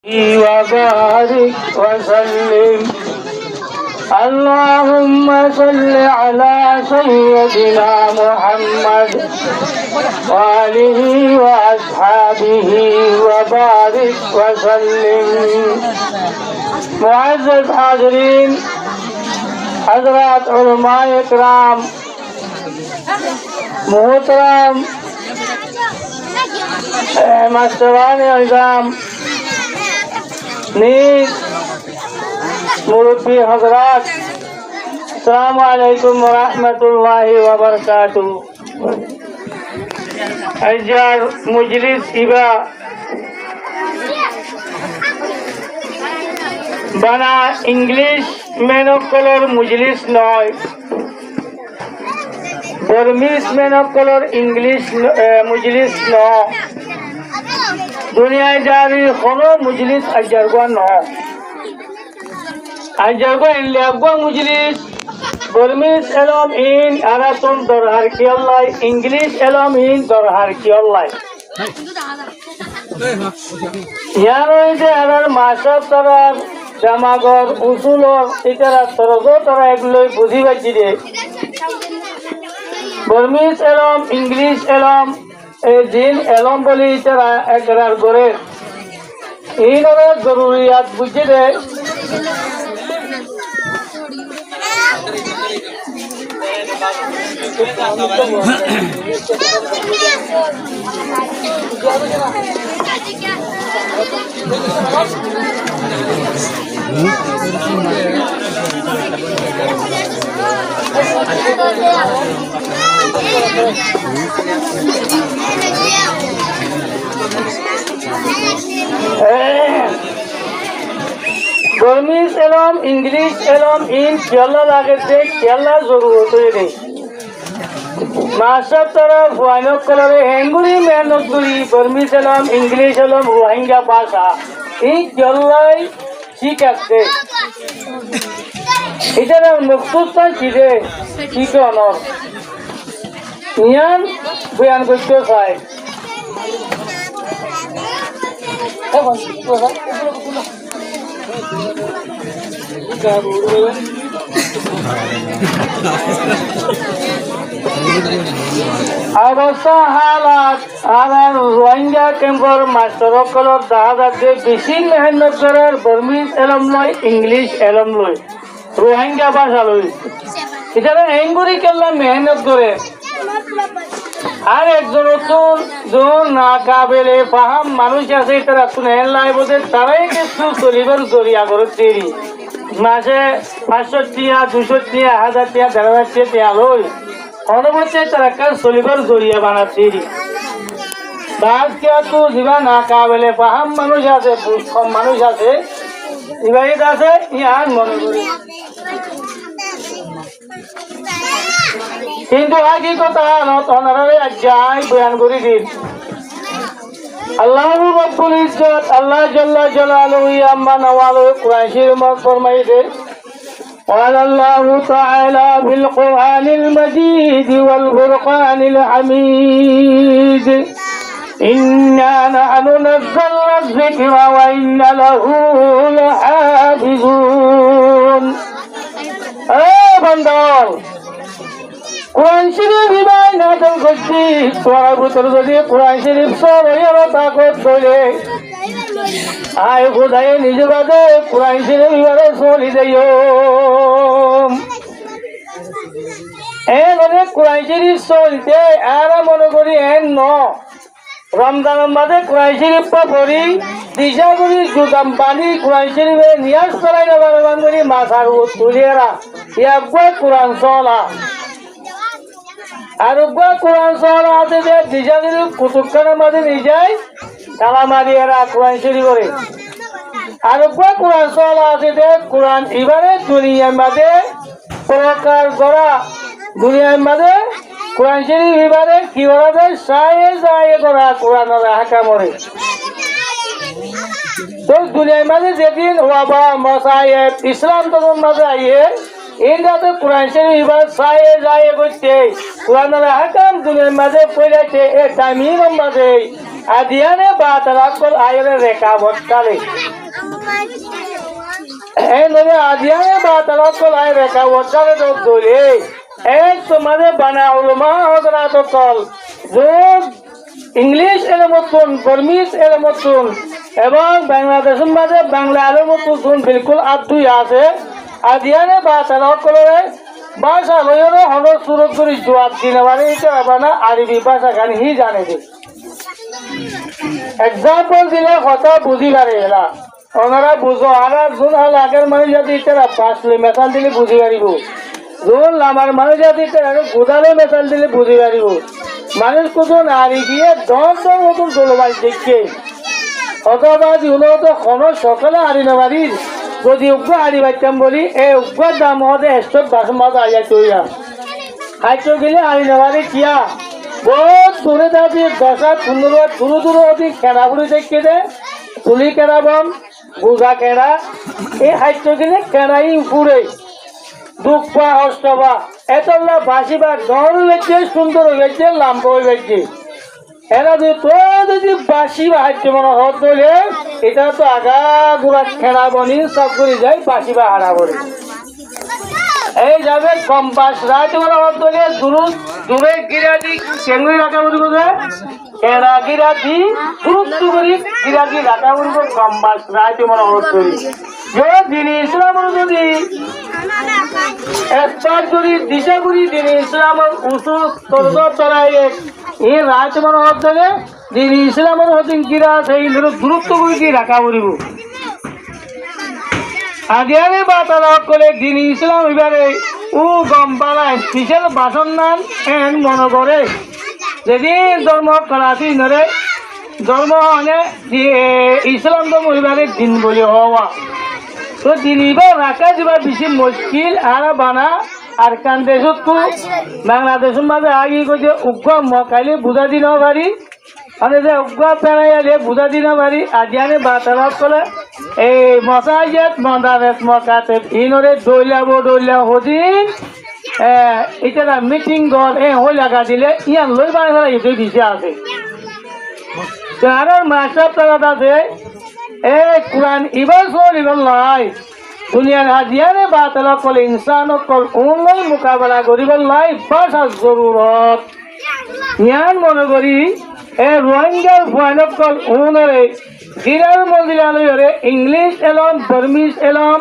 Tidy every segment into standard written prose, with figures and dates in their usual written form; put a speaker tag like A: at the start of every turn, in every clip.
A: وبارك وسلم اللهم صل على سيدنا محمد وآله وأصحابه وبارك وسلم. معزز حاضرین، حضرات علماء اکرام، محترم مستران اعظام، نیز मुरब्बी हजरात, अस्सलामु अलैकुम व रहमतुल्लाहि व बरकातुहू। आजार मजलिस इबा बाना इंग्लिश मेनकलर मजलिस नय, बर्मिस मेनकलर इंग्लिश मजलिस न, दुनिया जारी कोनो मजलिस अजरगवा न। Ajargo in Labgo Mujlis, Burmese Elam in Aratum Dorharki Allah, English Elam in Dorharki Allah. Yano is Arar Masha Tarar, Damagor, Usulor, Itara Torozo Taraglo, Budivajide. Burmese Elam, English Elam, Jin Elam Boli Itara Akarar Gore. In order Guruyat Bujide. Burmese एलम English एलम इन केरला लागे थे केरला जरूरत है नहीं master तरफ वाइनक कलरे हेंगुरी मेहनत गुरी बर्मीज एलम इंग्लिश एलम रोहिंग्या भाषा इन केरला শিখাচ্ছে এটা মকসুদটা কি রে শিখানো নিয়ান বয়ান করতে চায় অবস্থা হালাত আর রোহিঙ্গা ক্যাম্পর মাস্টার সকলের দাহাদাতে বেশি মেহনত করার বর্মিজ এলম লয় ইংলিশ এলম লয় রোহিঙ্গা ভাষা লয় এটা হেঙ্গুরি কেল্লা মেহনত করে আর একজন না কাবেলে ফাহাম মানুষ আছে তারা শুনেন লাইবদের তারাই কিছু চলিবার জরিয়া করে তৈরি মাসে 500 টিয়া 200 টিয়া 1000 টিয়া 1500 টিয়া লই অনবরতে তারা কাজ চলিবার জরিয়া বানা তৈরি বাদ কিয়া তো জিবা না কাবেলে ফাহাম মানুষ আছে কম মানুষ আছে ইবাইদ আছে ইয়ান মনে করি কিন্তু আগে কথা অনারে আজ্ঞাই বয়ান করে দিন আল্লাহ রব্বুল ইজ্জত আল্লাহ জাল্লা জালালুহু আম্মা নওয়ালু কুরআন শরীফ ফরমাইছে قال الله تعالى في القرآن المجيد والفرقان الحميد إنا نحن نزلنا الذكر وإنا له لحافظون بندر কোরআন শরীফ ইমান নাদল করছি তোরা ভিতর যদি কোরআন শরীফ সবাইয়ের তাকত করে আয় খোদায় নিজ বাদে কোরআন শরীফ ইবারে চলি যাইও মানে কোরআন শরীফ চলতে আর মনে করি এন ন রমজানের মাঝে কোরআন শরীফ পড়ি দিশা করি গুদাম পানি কোরআন শরীফে নিয়াজ করাই না বারবার করি মাথার তুলিয়েরা একবার কোরআন চলা আর কোরআন চলা আছে যে দিশা যদি কুতুবখানার মাঝে নিয়ে যায় তালা মারি এরা কোরআন শরীফ করে আর কোরআন চলা আছে যে কোরআন এবারে দুনিয়ার মাঝে প্রকার করা দুনিয়ার মাঝে কোরআন শরীফ এবারে কি করা যায় সায়ে যায় করা কোরআন হাঁকা মরে তো দুনিয়ার মাঝে যেদিন ওয়াবা মসায়েব ইসলাম তখন মাঝে আইয়ে এই যাতে কোরআন শরীফ এবার সায়ে যায় করতে কোরআনের হাকাম দুনিয়ার মাঝে পড়েছে এ টাইমির মাঝে আদিয়ানে বা তালাকল আয়রে রেখা বটকালে এই নলে আদিয়ানে বা তালাকল আয় রেখা বটকালে তো ধরে এক তোমাদের বানা উলমা হযরত কল যোগ ইংলিশ এর মতন বর্মিজ এর মতন এবং বাংলাদেশের মাঝে বাংলা এর মতন বিলকুল আদুই আছে আদিয়ানে বা তালাকলের ভাষা লইরে হলো সুরত করে জবাব দিলে মানে এটা বানা আরবি ভাষা খানি হি জানে যে এক্সাম্পল দিলে কথা বুঝি পারে এরা ওনারা বুঝো আর যোন হল আগের মানুষ যদি এটা পাঁচলে মেশাল দিলে বুঝি পারিব যোন আমার মানুষ যদি এটা গোদালে মেশাল দিলে বুঝি পারিব মানুষ কোথাও নারী গিয়ে দশ দশ মতন জলবায়ু দেখছে অথবা দিলে তো কোনো সকালে হারি না পারিস যদি উগ্র হারি পাইতাম বলি এই উগ্র দাম হতে এসব বাসন মাছ আইয়া চইয়া আইতো গেলে হারি না পারি কিয়া বহুত দূরে দাঁড়িয়ে 10-15 দূরে দূরে অতি কেনাগুড়ি দেখে দে তুলি কেনাবন বোঝা কেনা এই হাইতো গেলে কেনাই উপরে দুঃখ পা হস্তবা এতলা বাসিবা দর হয়েছে সুন্দর হয়েছে লাম্ব হয়েছে এরা যদি বাসি বা হাইতে মনে হত বলে এটা তো আগা গুড়া খেলা বনি সব করে যায় বাসি বা হারা করে এই যাবে কম্পাস রাতে মনে হত বলে দূরে গিরা দি কেঙ্গুই রাখা বলবো যে কেনা গিরা দি দূরত্ব করি গিরা দি রাখা বলবো কম্পাস রাতে মনে হত বলি যে দিনী ইসলামের যদি একবার যদি দিশা করি দিনী ইসলামের উঁচু তর্ক চড়াই এই রাত মনে হত বলে দিনী ইসলামের হতিন গিরা সেই দূরত্ব করে দিয়ে রাখা বলব আদিয়ারে বা তালাক করে দিন ইসলাম এবারে ও গম পালায় স্পেশাল বাসন নান এন মনে করে যেদিন ধর্ম করাছি নরে ধর্ম মানে ইসলাম ধর্ম এবারে দিন বলে হওয়া তো দিন এবার রাখা যাবার বেশি মুশকিল আর বানা আর কান দেশত তো বাংলাদেশের মাঝে আগে যে উগ্র মকাইলে বুঝা দিন পারি মানে যে উগ্র পেরাইলে বুঝা দিন পারি আদিয়ানে বা তালাক করে এই মসাজিদ মন্দারেত মকাতে ইনরে দইলা হদিন এটা মিটিং ঘর হই লাগা দিলে ইয়ান লই বাড়ি এটা দিছে আছে আর মাস্টার তারা আছে কোরআন ইবার সর ইবার লাই দুনিয়ার হাজিয়ারে বা তালাক করলে ইনসান কল অনলাই মোকাবেলা করিবার লাই ভাষার জরুরত ইয়ান মনে করি রোহিঙ্গার ভয়ানক কল ওনরে গিরার মন্দিরালয়রে ইংলিশ এলম বর্মিজ এলম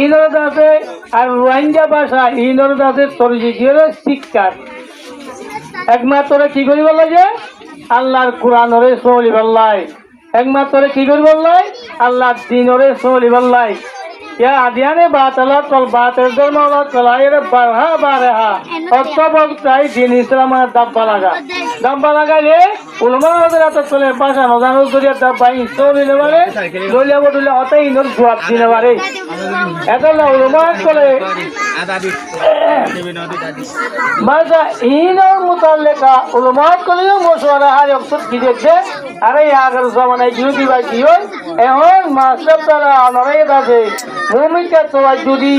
A: ইনরদ আছে আর রোহিঙ্গা ভাষা ইনরদ আছে তরজির শিক্ষার একমাত্র কি করিব লাগে আল্লাহর কোরআনরে চলিবার লাই একমাত্র কি করিব লাই আল্লাহর দিনরে চলিবার লাই ইয়া আদিয়ানে বাতালত কল বাতের ধর্ম কলাইরে বারহা বারহা অতবক তাই দিন ইসলামের দাব্বা লাগাইলে উলমা হযরত চলে ভাষা নজানো জরিয়া দাব্বা ইসলাম দিলে পারে দলিয়া বদলে অতে ইনর জবাব দিলে পারে এতলা উলমা চলে ভাষা ইনর মুতাল্লিকা উলমা কলিও মশওয়ারা আর অক্সর কি দেখছে আরে আগের জমানায় ইহুদি বা কি হয় এখন মাসব তারা অনরে আছে মুমিনকে তাওয়াজ্জু দি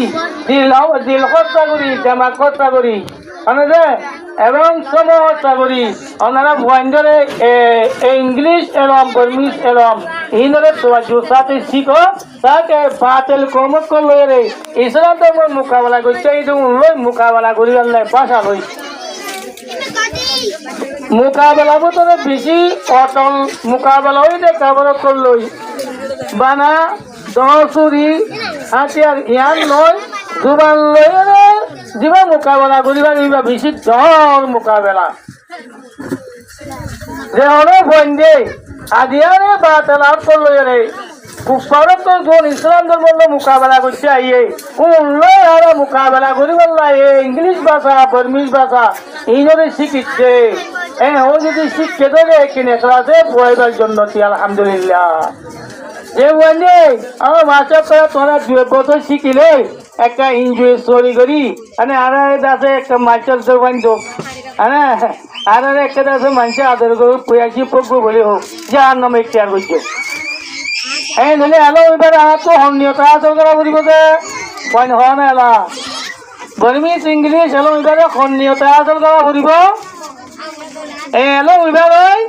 A: দিল খরচা করি জামা খরচা করি এবং সমস্যা করি ওনারা ভয়েন্ডরে ইংলিশ এলম বর্মিজ এলম ইনরে তাওয়াজ্জু সাথে শিখো তাকে বাতিল কর্ম করলে রে ইসলাম ধর্মের মোকাবেলা করছে এই লই মোকাবেলা করি আল্লাহ ভাষা লই মোকাবেলা বতরে বেশি অটল মোকাবেলা হই দে কাবর করলই বানা দশরি হাতিয়ার ইয়ান নয় জুবান লইরে জীবা মোকাবেলা করিবার ইবা বেশি জ্বর মোকাবেলা যে অনেক বন্ধে আদিয়ারে বা তালাক করলইরে কুফারত তো কোন ইসলাম ধর্ম মোকাবেলা করছে আইয়ে উল্লয় আর মোকাবেলা করিবার লাগে ইংলিশ ভাষা বর্মিজ ভাষা ইনরে শিখিচ্ছে ও যদি শিখে দেবে কিনে ক্লাসে পড়াইবার জন্য আলহামদুলিল্লাহ যে বন্ধে আমার মাস্টার করা তোরা 2 বছর শিখিলে একটা এনজয় স্টোরি করি আর আছে একটা মাস্টার দোকান আর একটা আছে মানুষ আদর করে প্রয়াসী পক্ষ বলে হোক যার নামে কেয়ার করছে এই নলে এলো এবারে তো হনীয়তা আদর করা করিব যে কইন হন এলা বর্মিজ ইংলিশ এলম উইবারে খন্নিয়তা আসল করা ফুরিব এলম উইবারই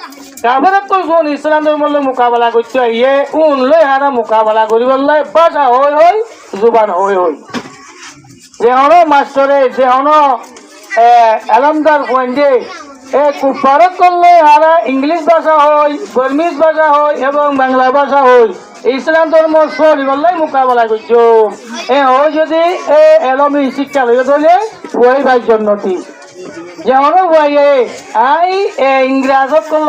A: কাবরে তো কোন ইসলাম ধর্মের মোকাবেলা করতে ইয়ে উন লই হারা মোকাবেলা করিব লাই ভাষা হই জুবান হই যে হনো মাস্টরে যে হনো এলমদার পয়েন্টে কুফারত করলে হারা ইংলিশ ভাষা হয় বর্মিজ ভাষা হয় এবং বাংলা ভাষা হয় ইসলাম ধর্ম সরিবল্লাই মোকাবেলা করছো হয় যদি এলমি শিক্ষা লইয়া ধরলে ওই ভাই জন্মতি যেমন বইয়ে আই ইংরাজত কল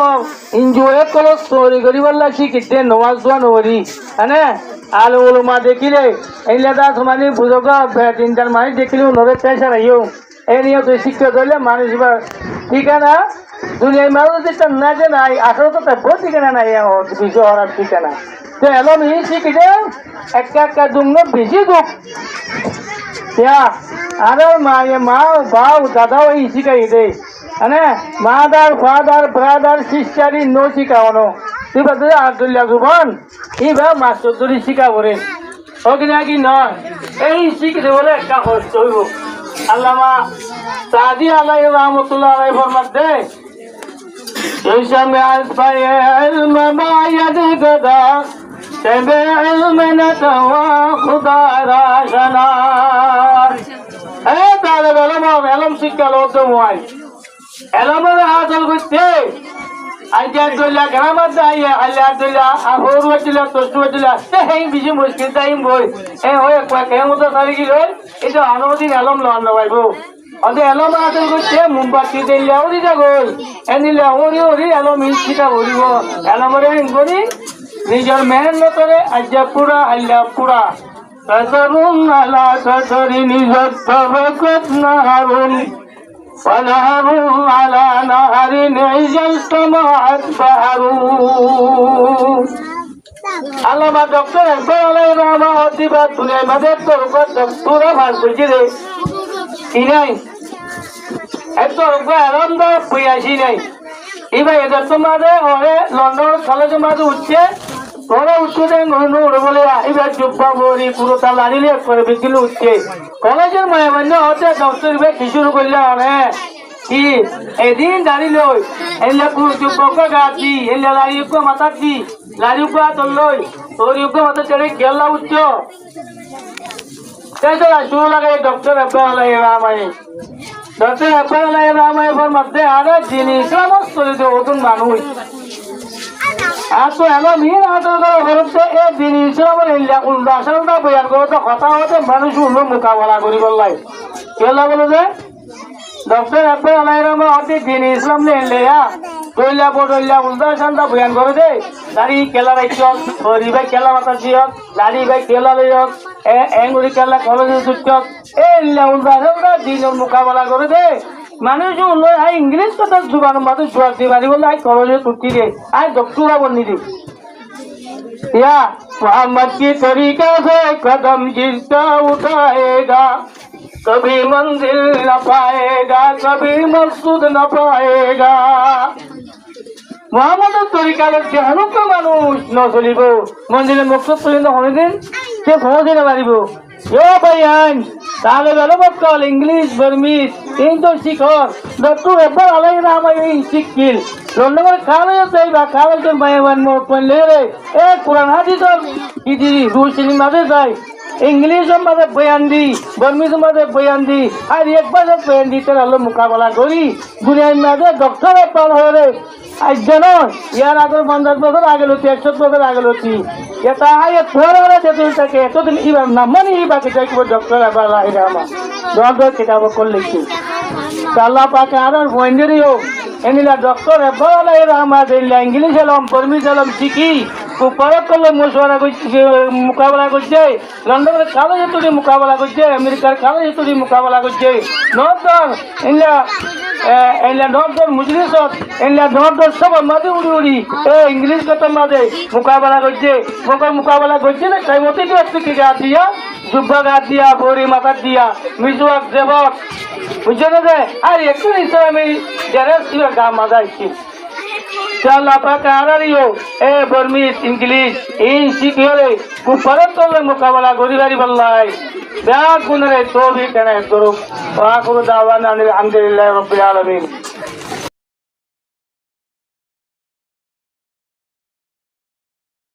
A: ইঞ্জুয়েত কল সরি করিবল্লা শিখিতে নমাজ দোয়া নরি হ্যাঁ আলু উলুমা দেখিলে এই লেদা সমানি বুঝক তিনটার মানি দেখিলে নরে পেশা রাইও এই নিয়ে তুই শিক্ষা ধরলে মানুষ ঠিকানা দুনিয়ার মানুষ যেটা না যে নাই আসলে তো তার বহু ঠিকানা নাই বিষয় হওয়ার ঠিকানা তো এলম ই শিখিতে একটা দুগ্ন বেশি দুঃখ আর মা বাউ দাদাও এই শিখাই দে হ্যাঁ মাদার ফাদার ব্রাদার সিস্টারি নো শিখাওনো তুই বাদে আব্দুল্লাহ জুবান এইবার মাস্টার ধরে শিখাবো রে ও কিনা কি নয় এই শিখতে বলে একটা কষ্ট হইব আল্লামা সাদি আলাইহি রহমাতুল্লাহ আলাইহি ফরমাত দে ইসমাআ আসফায়ে ইলম মা ইয়াদগদা তবে ইলম নতওয়া খুদা রাশনা তাহলে এলম শিক্ষা লোক মোয়াই এলমের হাসল করতে আইডিয়া দইলা গ্রামার দাইয়ে আল্লাহ দইলা আহর ওয়াজিলা তসু ওয়াজিলা এই বিজি মুশকিল টাইম বই হয় কয় মতো সারি কি লই এটা আনোদিন এলম লন লবাইবো অদে এলম হাসল করতে মোমবাতি দিলে ওরি যাগল এনিলে ওরি এলম শিক্ষা বলিব এলমরে ইনগরি নিজের মেহনতরে আজ্জা পুরা আল্লাহ পুরা تذرون على كثر نجد نهر ونهر على نهر إذا اجتمعت بحر আল্লামা ডক্টর একবার আলাই রামা অতিবা তুলে মাদের তোর উপর ডক্টরা ভার করছি রে কি নাই একবার আরামদার বইয়াছি নাই এবার এদের তোমাদের ওরে লন্ডন কলেজের মাঝে উঠছে তোরা উঠছে উড়ে বলে এবার জুব্বা বলি পুরো তা লাড়িলে করে বিদ্যুৎ উঠছে কলেজের মায়া মান্য হচ্ছে দপ্তর কি শুরু করলে অনেক কি এদিন দাঁড়ি লই এলে পুরো জুব্বা গাছ দি এলে লাড়ি মাথা দি লাড়ি তোর লই তোর মাথা চড়ে গেলা উঠছ শুরু লাগে ডক্টর আব্বাই রামায় ডক্টর আব্বাই রামায় মধ্যে আরে জিনিস নতুন মানুষ আর তো এমন মিন হচ্ছে এই জিনিস উল্লাসনটা বয়ান করতে কথা হতে মানুষ উল্লো মোকাবেলা করি বললাই কেলা বলো যে ডক্টর আব্বাই আলাইরামা হতে দিন ইসলাম লে দইলা বদইলা উল্লাসনটা বয়ান করে দে দাড়ি কেলা রাখছ হরি ভাই কেলা মাথা দিয়ক দাড়ি ভাই কেলা লইয়ক এঙ্গুড়ি কেলা কলেজে ছুটক এই উল্লাসনটা দিনের মোকাবেলা করে দে মানুষ লই আই ইংলিশ কথা জুবান মাঝে জোয়ার দি বাড়ি বলে আই কলেজে ছুটি দে আই ডক্টরা বন্নি দে या मोहम्मद की तरीका से कदम जिसका उठाएगा कभी मंजिल न पाएगा कभी मकसूद न पाएगा মোহাম্মদের তরিকা যে হানুক মানুষ নচলিব মন্দিরে মকসদ চলিলে হয়দিন সে পৌঁছে পারিব ভাইয়ান তাহলে বেলবৎকাল ইংলিশ বর্মিজ কিন্তু শিখর ডক্টর একবার আলাই না আমার এই শিখিল লন্ডনের খালে যাইবা খালের মায়াবান পড়লে রে এ কোরআন হাদিসের কি রুশির মাঝে যায় ইংলিশের মাঝে বয়ান দি বর্মিজের মাঝে বয়ান দি আর একবার বয়ান দিতে হলো মোকাবেলা করি দুনিয়ার মাঝে ডক্টর একবার হয়ে আজ যেন ইয়ার আগের 50 বছর আগে লতি 100 বছর আগে লতি এটা আয় থোড়া যেতে থাকে এতদিন ইবার না মানে এই বাকি যাই কি ডক্টর আবার লাইরা আমা ডক্টর কিতাব করলে কি আল্লাহ পাকে আর বন্দেরিও এনিলা ডক্টর আবার লাইরা আমা দিলা ইংলিশ এলম বর্মিজ এলম শিখি কুপারক করলে মশওয়ারা করছে মোকাবেলা করছে লন্ডনের কলেজে তুলি মোকাবেলা করছে আমেরিকার কলেজে তুলি মোকাবেলা করছে নর্দর নর্দর মুজলিসত নর্দর সব মাঝে উড়ি ইংলিশ কথা মাঝে মোকাবেলা করছে মোকাবেলা করছে না তাই মতো কি গা দিয়া জুব্বা গা দিয়া বড়ি মাথা দিয়া মিজুয়াক দেবক বুঝছে না যে আর একটু ইসলামী যারা গা মাজা আল্লাহ পাকে আরারিও এ বর্মিস ইংলিশ ইন শিখিয়ে খুব পরতলে মোকাবেলা করিবারি বল্লাই ব্যাগ গুণরে তৌফিক এনায়েত করুক ওয়া আখিরু দাওয়ানা আলহামদুলিল্লাহি রাব্বিল আলামিন